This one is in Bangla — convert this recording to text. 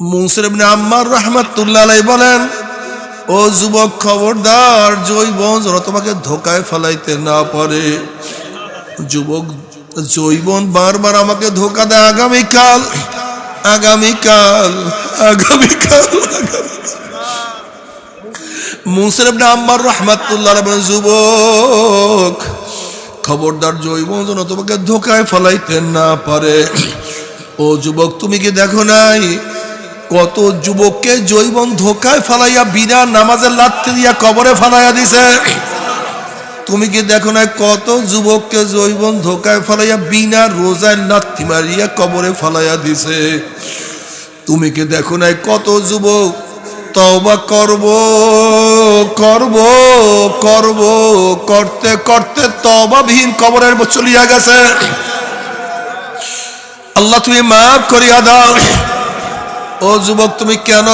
মুনসির ইবনে আম্মার রাহমাতুল্লাহ আলাইহি বলেন, ও যুবক খবরদার, জৈবন যেন তোমাকে ধোকায় ফেলাইতে না পারে। যুবক, জৈবন বারবার আমাকে ধোকা দেয়, আগামীকাল আগামীকাল আগামীকাল। মুনসির ইবনে আম্মার রাহমাতুল্লাহ আলাইহি বলেন, যুবক খবরদার, জৈবন যেন তোমাকে ধোকায় ফেলাইতে না পারে। ও যুবক, তুমি কি দেখো নাই কত যুবককে জৈবন ধোকায় ফালাইয়া বিনা নামাজের লাথি দিয়া কবরে ফালাইয়া দিছে? তুমি কি দেখো না কত যুবককে জৈবন ধোকায় ফালাইয়া বিনা রোজায় লাথি মারিয়া কবরে ফালাইয়া দিছে? তুমি কি দেখো না কত যুবক তওবা করব করব করব করতে করতে তওবাবিহীন কবরের চলিয়া গেছে? আল্লাহ তুমি মাফ করিয়া দাও। ও যুবক, তুমি কেন